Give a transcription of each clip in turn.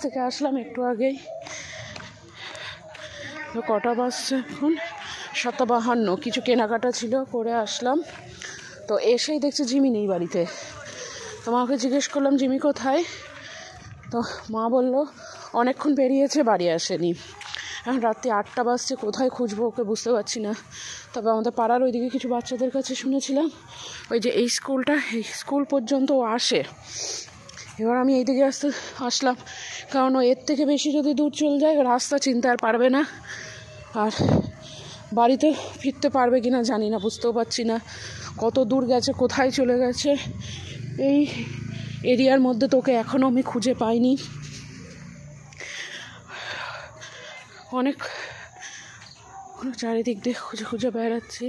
থেকে আসলাম একটু আগেই। তো কটা বাজছে এখন? 7:52। কিছু কেনাকাটা ছিল, করে আসলাম। তো এসেই দেখছি জিমি নেই বাড়িতে। তো মাকে জিজ্ঞেস করলাম জিমি কোথায়। তো মা বলল অনেকক্ষণ পেরিয়েছে, বাড়ি আসেনি। এখন রাত্রি 8টা বাজছে, কোথায় খুঁজবো ওকে বুঝতে পারছি না। তবে আমাদের পাড়ার ওইদিকে কিছু বাচ্চাদের কাছে শুনেছিলাম ওই যে এই স্কুলটা, এই স্কুল পর্যন্ত ও আসে। এবার আমি এইদিকে আসলাম, কারণ ও এর থেকে বেশি যদি দূর চলে যায় রাস্তা চিনতে আর পারবে না, আর বাড়িতে ফিরতে পারবে কি না জানি না, বুঝতেও পারছি না কত দূর গেছে, কোথায় চলে গেছে। এই এরিয়ার মধ্যে তোকে এখনও আমি খুঁজে পাইনি। অনেক চারিদিক দিয়ে খুঁজে খুঁজে বেড়াচ্ছি।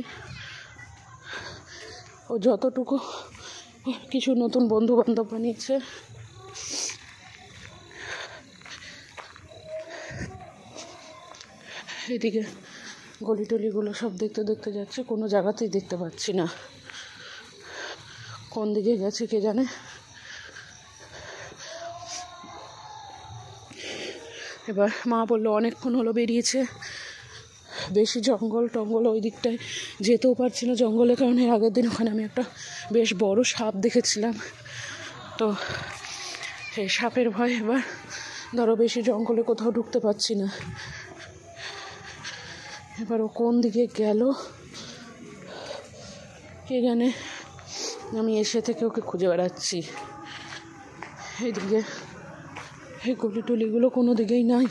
ও যতটুকু কিছু নতুন বন্ধু বান্ধব বানিয়েছে, এদিকে গলি টলিগুলো সব দেখতে দেখতে যাচ্ছে, কোনো জায়গাতেই দেখতে পাচ্ছি না। কোন দিকে গেছে কে জানে। এবার মা বললো অনেকক্ষণ হলো বেরিয়েছে, বেশি জঙ্গল টঙ্গল ওই দিকটায় যেতেও পারছি না জঙ্গলের কারণে। আগের দিন ওখানে আমি একটা বেশ বড় সাপ দেখেছিলাম, তো সেই সাপের ভয় এবার ধরো বেশি জঙ্গলে কোথাও ঢুকতে পারছি না। এবার ও কোন দিকে গেল কে জানে। আমি এসে থেকে ওকে খুঁজে বেড়াচ্ছি। এইদিকে এই গলি টলিগুলো কোনো দিকেই নাই।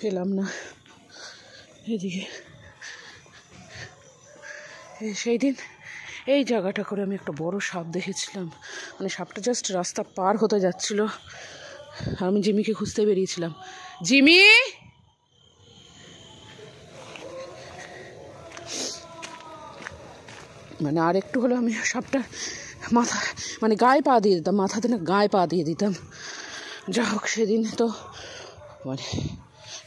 পেলাম না এদিকে। সেই দিন এই জায়গাটা করে আমি একটা বড় সাপ দেখেছিলাম, মানে সাপটা জাস্ট রাস্তা পার হতে যাচ্ছিল, আর আমি জিমিকে খুঁজতে বেরিয়েছিলাম। জিমি, মানে আর একটু হলে আমি সাপটা মাথা মানে গায়ে পা দিয়ে দিতাম, মাথাতে না গায়ে পা দিয়ে দিতাম। যা হোক সেদিন তো মানে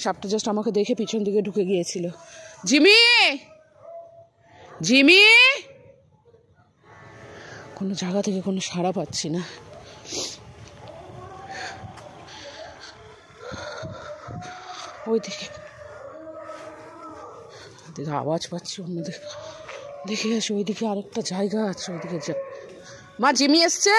সাপটা জাস্ট আমাকে দেখে পিছন দিকে ঢুকে গিয়েছিল। জিমি, জিমি, কোনো জায়গা থেকে কোনো সাড়া পাচ্ছি না। ওইদিকে দেখে আওয়াজ পাচ্ছি, অন্যদিকে দেখে আসি। ওইদিকে আরেকটা জায়গা আছে, ওইদিকে যা। মা জিমি এসছে।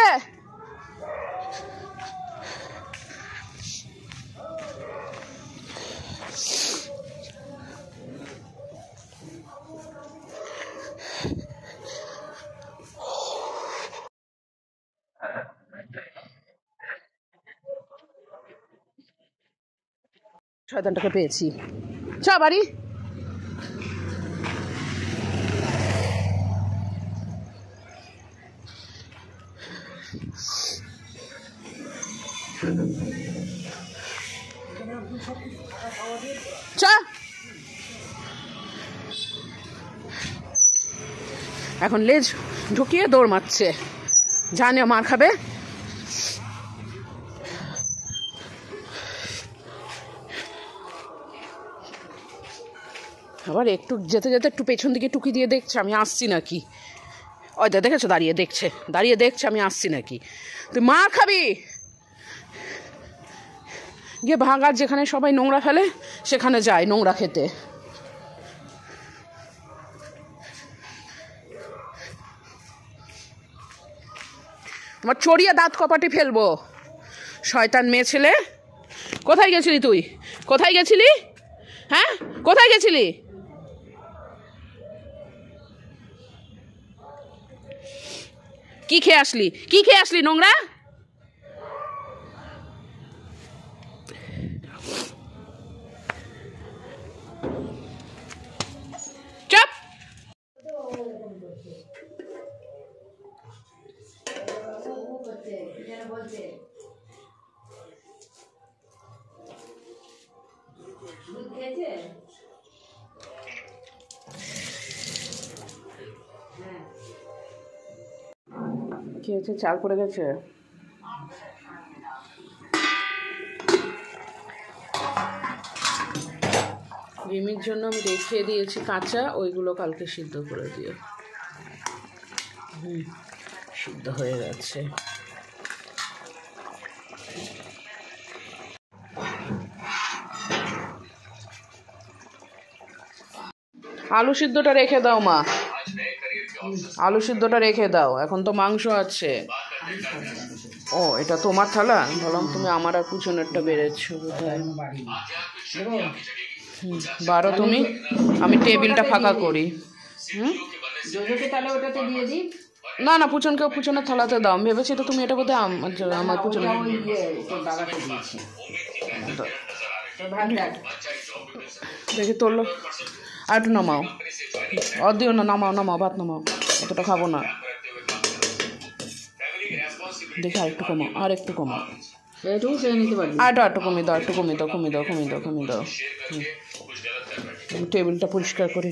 শয়তানটাকে পেয়েছি, চ বাড়ি। চ, এখন লেজ ঢুকিয়ে দৌড় মারছে, জানে মার খাবে। আবার একটু যেতে যেতে একটু পেছন দিকে টুকি দিয়ে দেখছে আমি আসছি নাকি। ওই দেখেছো দাঁড়িয়ে দেখছে আমি আসছি নাকি। তুই মার খাবি। গিয়ে ভাগার যেখানে সবাই নোংরা ফেলে সেখানে যায় নোংরা খেতে। তোমার চড়িয়ে দাঁত কপাটি ফেলবো। শয়তান মেয়ে ছেলে, কোথায় গেছিলি তুই? কোথায় গেছিলি? হ্যাঁ, কোথায় গেছিলি? কি খেয়ে আসলি নোংরা? চুপ। কি হয়েছে? চাল পড়ে গেছে। রিমির জন্য আমি রেখে দিয়েছি কাঁচা, ওইগুলো কালকে সিদ্ধ করে দিও। সিদ্ধ হয়ে গেছে। আলু সিদ্ধটা রেখে দাও মা, আলু সিদ্ধটা রেখে দাও, এখন তো মাংস আছে। ও এটা তোমার থালা? বললাম তুমি আমার আর কুচনেরটা বেড়েছো বোধহয়। বারো তুমি, আমি টেবিলটা ফাঁকা করি। না না, পুচনকেও পুচনের থালাতে দাও। আমি ভেবেছি তো তুমি এটা বোধহয় আমার পুচনে দেখি তোলো। আর একটু নামাও, দিও না, নামাও নামাও, ভাত নামাও, অতটা খাবো না। দেখি আর একটু কমাও, আর একটু কমাও, আর একটু কমিয়ে দাও, একটু কমিয়ে দাও, কমিয়ে দাও, কমিয়ে দাও, কমিয়ে দাও। টেবিলটা পরিষ্কার করি।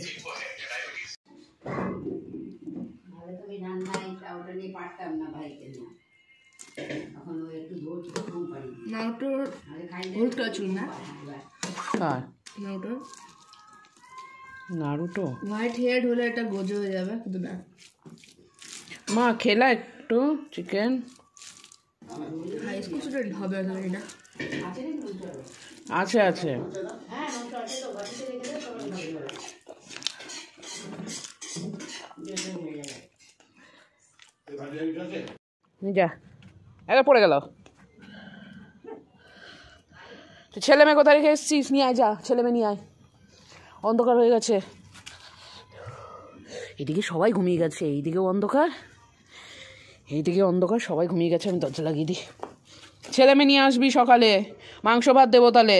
নারুটো হোয়াইট হেড হলে এটা গোজো হয়ে যাবে, কিন্তু না মা খেলা একটু চিকেন হবে না। আছে আছে, যা একবার পড়ে গেল। ছেলে মেয়ে কোথায় রেখে এসছিস? নিয়ে আয়, যা ছেলে মেয়ে নিয়ে আয়, অন্ধকার হয়ে গেছে। এদিকে সবাই ঘুমিয়ে গেছে, এইদিকেও অন্ধকার, এইদিকে অন্ধকার, সবাই ঘুমিয়ে গেছে। আমি দরজা লাগিয়ে দিই। ছেলে মেয়ে নিয়ে আসবি সকালে, মাংস ভাত দেবো তাহলে।